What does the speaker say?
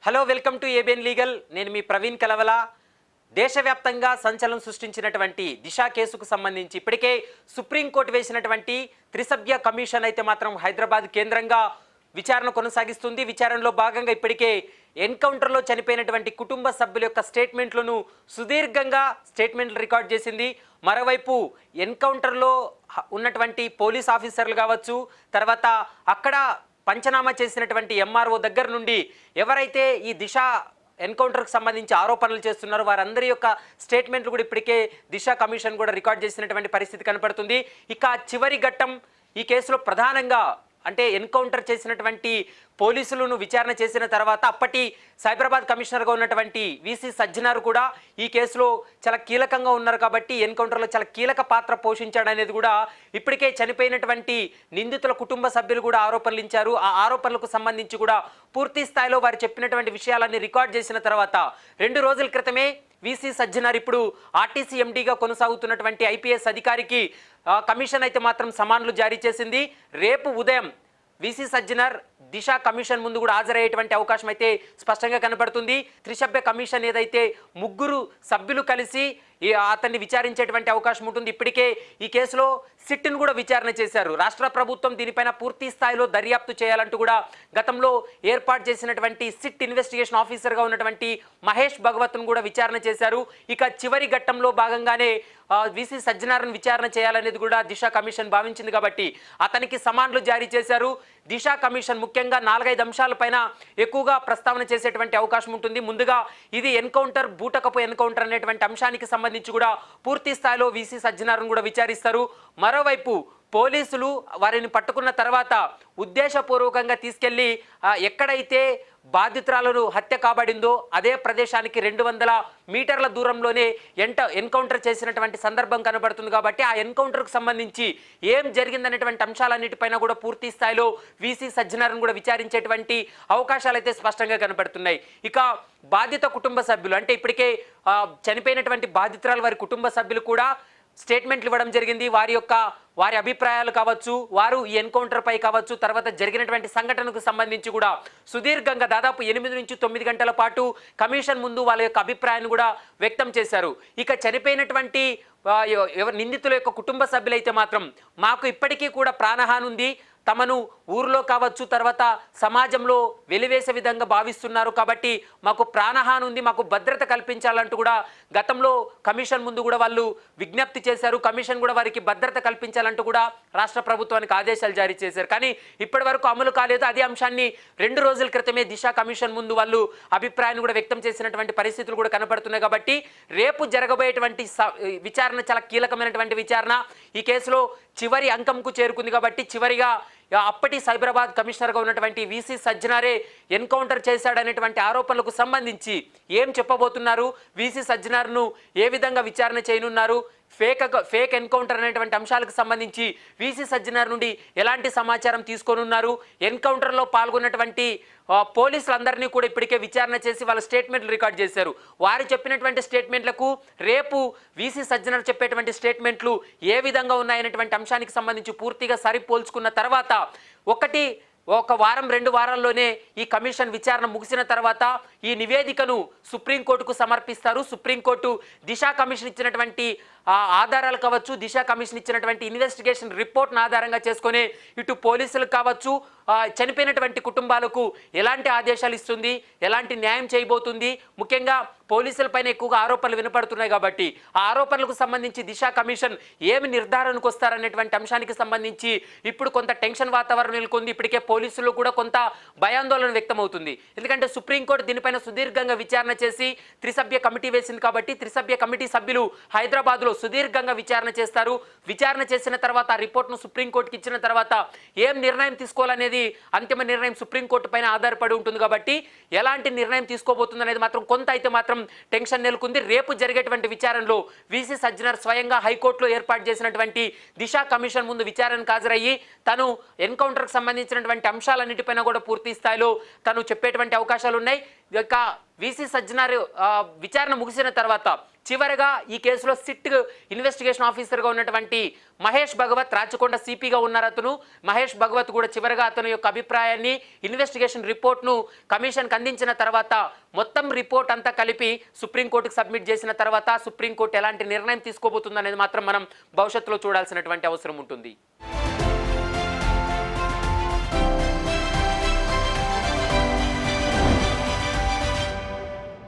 Hello welcome to ABN legal. నేను మీ ప్రవీణ్ కలవల. దేశవ్యాప్తంగా సంచలనం సృష్టించినటువంటి దిశ కేసుకు సంబంధించి ఇప్పటికే సుప్రీంకోర్టు వేసినటువంటి త్రిసభ్య కమిషన్ అయితే మాత్రం హైదరాబాద్ కేంద్రంగా విచారణ కొనసాగిస్తుంది. విచారణలో భాగంగా ఇప్పటికే ఎన్కౌంటర్లో చనిపోయినటువంటి కుటుంబ సభ్యుల యొక్క స్టేట్మెంట్లను సుదీర్ఘంగా స్టేట్మెంట్లు రికార్డ్ చేసింది. మరోవైపు ఎన్కౌంటర్లో ఉన్నటువంటి పోలీస్ ఆఫీసర్లు కావచ్చు, తర్వాత అక్కడ పంచనామా చేసినటువంటి ఎంఆర్ఓ దగ్గర నుండి ఎవరైతే ఈ దిశ ఎన్కౌంటర్కి సంబంధించి ఆరోపణలు చేస్తున్నారో వారందరి యొక్క స్టేట్మెంట్లు కూడా ఇప్పటికే దిశ కమిషన్ కూడా రికార్డ్ చేసినటువంటి పరిస్థితి కనపడుతుంది. ఇక చివరి ఘట్టం ఈ కేసులో ప్రధానంగా అంటే ఎన్కౌంటర్ చేసినటువంటి పోలీసులను విచారణ చేసిన తర్వాత అప్పటి సైబరాబాద్ కమిషనర్గా ఉన్నటువంటి విసి సజ్జనార్ కూడా ఈ కేసులో చాలా కీలకంగా ఉన్నారు కాబట్టి ఎన్కౌంటర్లో చాలా కీలక పాత్ర పోషించాడనేది కూడా ఇప్పటికే చనిపోయినటువంటి నిందితుల కుటుంబ సభ్యులు కూడా ఆరోపణలు ఇచ్చారు. ఆ ఆరోపణలకు సంబంధించి కూడా పూర్తి స్థాయిలో వారు చెప్పినటువంటి విషయాలన్నీ రికార్డ్ చేసిన తర్వాత 2 రోజుల క్రితమే విసి సజ్జనార్ ఇప్పుడు ఆర్టీసీ ఎండీగా కొనసాగుతున్నటువంటి ఐపీఎస్ అధికారికి కమిషన్ అయితే మాత్రం సమన్లు జారీ చేసింది. రేపు ఉదయం విసి సజ్జనార్ దిశ కమిషన్ ముందు కూడా హాజరయ్యేటువంటి అవకాశం అయితే స్పష్టంగా కనబడుతుంది. త్రిసభ్య కమిషన్ ఏదైతే 3 సభ్యులు కలిసి అతన్ని విచారించేటువంటి అవకాశం ఉంటుంది. ఇప్పటికే ఈ కేసులో సిట్ను కూడా విచారణ చేశారు. రాష్ట్ర ప్రభుత్వం దీనిపైన పూర్తి స్థాయిలో దర్యాప్తు చేయాలంటూ కూడా గతంలో ఏర్పాటు చేసినటువంటి సిట్ ఇన్వెస్టిగేషన్ ఆఫీసర్గా ఉన్నటువంటి మహేష్ భగవత్ను కూడా విచారణ చేశారు. ఇక చివరి ఘట్టంలో భాగంగానే విసి సజ్జనార్ను విచారణ చేయాలనేది కూడా దిశ కమిషన్ భావించింది కాబట్టి అతనికి సమన్లు జారీ చేశారు. దిశ కమిషన్ ముఖ్యంగా 4-5 అంశాలపైన ఎక్కువగా ప్రస్తావన చేసేటువంటి అవకాశం ఉంటుంది. ముందుగా ఇది ఎన్కౌంటర్, బూటకపు ఎన్కౌంటర్ అనేటువంటి అంశానికి సంబంధించి కూడా పూర్తి స్థాయిలో విసి సజ్జనార్ను కూడా విచారిస్తారు. మరోవైపు పోలీసులు వారిని పట్టుకున్న తర్వాత ఉద్దేశపూర్వకంగా తీసుకెళ్లి ఎక్కడైతే బాధితురాలను హత్య కాబడిందో అదే ప్రదేశానికి 200 మీటర్ల దూరంలోనే ఎన్కౌంటర్ చేసినటువంటి సందర్భం కనబడుతుంది. కాబట్టి ఆ ఎన్కౌంటర్కు సంబంధించి ఏం జరిగిందనేటువంటి అంశాలన్నిటిపైన కూడా పూర్తి స్థాయిలో విసి సజ్జనార్ను కూడా విచారించేటువంటి అవకాశాలు అయితే స్పష్టంగా కనబడుతున్నాయి. ఇక బాధిత కుటుంబ సభ్యులు అంటే ఇప్పటికే చనిపోయినటువంటి బాధితురాలు వారి కుటుంబ సభ్యులు కూడా స్టేట్మెంట్లు ఇవ్వడం జరిగింది. వారి అభిప్రాయాలు కావచ్చు, వారు ఈ ఎన్కౌంటర్ పై కావచ్చు, తర్వాత జరిగినటువంటి సంఘటనకు సంబంధించి కూడా సుదీర్ఘంగా దాదాపు 8 నుంచి 9 గంటల పాటు కమిషన్ ముందు వాళ్ళ యొక్క అభిప్రాయాన్ని కూడా వ్యక్తం చేశారు. ఇక చనిపోయినటువంటి నిందితుల యొక్క కుటుంబ సభ్యులైతే మాత్రం మాకు ఇప్పటికీ కూడా ప్రాణహాని ఉంది, తమను ఊరిలో కావచ్చు తర్వాత సమాజంలో వెలివేసే విధంగా భావిస్తున్నారు కాబట్టి మాకు ప్రాణహాని ఉంది, మాకు భద్రత కల్పించాలంటూ కూడా గతంలో కమిషన్ ముందు కూడా వాళ్ళు విజ్ఞప్తి చేశారు. కమిషన్ కూడా వారికి భద్రత కల్పించాలంటూ కూడా రాష్ట్ర ప్రభుత్వానికి ఆదేశాలు జారీ చేశారు. కానీ ఇప్పటి వరకు అమలు కాలేదు. అదే అంశాన్ని 2 రోజుల క్రితమే దిశ కమిషన్ ముందు వాళ్ళు అభిప్రాయాన్ని కూడా వ్యక్తం చేసినటువంటి పరిస్థితులు కూడా కనపడుతున్నాయి. కాబట్టి రేపు జరగబోయేటువంటి విచారణ చాలా కీలకమైనటువంటి విచారణ. ఈ కేసులో చివరి అంకంకు చేరుకుంది కాబట్టి చివరిగా అప్పటి సైబరాబాద్ కమిషనర్గా ఉన్నటువంటి విసి సజ్జనారే ఎన్కౌంటర్ చేశాడనేటువంటి ఆరోపణలకు సంబంధించి ఏం చెప్పబోతున్నారు, విసి సజ్జనార్ను ఏ విధంగా విచారణ చేయనున్నారు, ఫేక్ ఎన్కౌంటర్ అనేటువంటి అంశాలకు సంబంధించి విసి సజ్జనార్ నుండి ఎలాంటి సమాచారం తీసుకోనున్నారు, ఎన్కౌంటర్లో పాల్గొన్నటువంటి పోలీసులందరినీ కూడా ఇప్పటికే విచారణ చేసి వాళ్ళ స్టేట్మెంట్లు రికార్డ్ చేశారు. వారు చెప్పినటువంటి స్టేట్మెంట్లకు రేపు విసి సజ్జనార్ చెప్పేటువంటి స్టేట్మెంట్లు ఏ విధంగా ఉన్నాయనేటువంటి అంశానికి సంబంధించి పూర్తిగా సరిపోల్చుకున్న తర్వాత ఒక వారం 2 వారాల్లోనే ఈ కమిషన్ విచారణ ముగిసిన తర్వాత ఈ నివేదికను సుప్రీంకోర్టుకు సమర్పిస్తారు. సుప్రీంకోర్టు దిశ కమిషన్ ఇచ్చినటువంటి ఆధారాలు కావచ్చు, దిశ కమిషన్ ఇచ్చినటువంటి ఇన్వెస్టిగేషన్ రిపోర్ట్ను ఆధారంగా చేసుకుని ఇటు పోలీసులకు కావచ్చు, చనిపోయినటువంటి కుటుంబాలకు ఎలాంటి ఆదేశాలు ఇస్తుంది, ఎలాంటి న్యాయం చేయబోతుంది, ముఖ్యంగా పోలీసులపైన ఎక్కువగా ఆరోపణలు వినపడుతున్నాయి కాబట్టి ఆ ఆరోపణలకు సంబంధించి దిశ కమిషన్ ఏమి నిర్ధారణకు వస్తారనేటువంటి అంశానికి సంబంధించి ఇప్పుడు కొంత టెన్షన్ వాతావరణం నెలకొంది. ఇప్పటికే పోలీసులు కూడా కొంత భయాందోళన వ్యక్తమవుతుంది. ఎందుకంటే సుప్రీంకోర్టు దీనిపైన సుదీర్ఘంగా విచారణ చేసి త్రిసభ్య కమిటీ వేసింది కాబట్టి త్రిసభ్య కమిటీ సభ్యులు హైదరాబాద్లో సుదీర్ఘంగా విచారణ చేస్తారు. విచారణ చేసిన తర్వాత ఆ రిపోర్ట్ను సుప్రీంకోర్టుకి ఇచ్చిన తర్వాత ఏం నిర్ణయం తీసుకోవాలనేది అంతిమ నిర్ణయం సుప్రీంకోర్టు పైన ఆధారపడి ఉంటుంది. కాబట్టి ఎలాంటి నిర్ణయం తీసుకోబోతుంది అనేది మాత్రం కొంత అయితే మాత్రం టెన్షన్ నెలకొంది. రేపు జరిగేటువంటి విచారణలో విసి సజ్జనార్ స్వయంగా హైకోర్టులో ఏర్పాటు చేసినటువంటి దిశ కమిషన్ ముందు విచారణకు హాజరయ్యి తను ఎన్కౌంటర్కి సంబంధించినటువంటి అంశాలన్నిటిపైన కూడా పూర్తి స్థాయిలో తను చెప్పేటువంటి అవకాశాలు ఉన్నాయి. ఇక విసి సజ్జనార్ విచారణ ముగిసిన తర్వాత చివరగా ఈ కేసులో సిట్ ఇన్వెస్టిగేషన్ ఆఫీసర్గా ఉన్నటువంటి మహేష్ భగవత్, రాచకొండ సిపిగా ఉన్నారు అతను. మహేష్ భగవత్ కూడా చివరగా అతని యొక్క అభిప్రాయాన్ని, ఇన్వెస్టిగేషన్ రిపోర్ట్ను కమిషన్కి అందించిన తర్వాత మొత్తం రిపోర్ట్ అంతా కలిపి సుప్రీంకోర్టుకు సబ్మిట్ చేసిన తర్వాత సుప్రీంకోర్టు ఎలాంటి నిర్ణయం తీసుకోబోతుందనేది మాత్రం మనం భవిష్యత్తులో చూడాల్సినటువంటి అవసరం ఉంటుంది.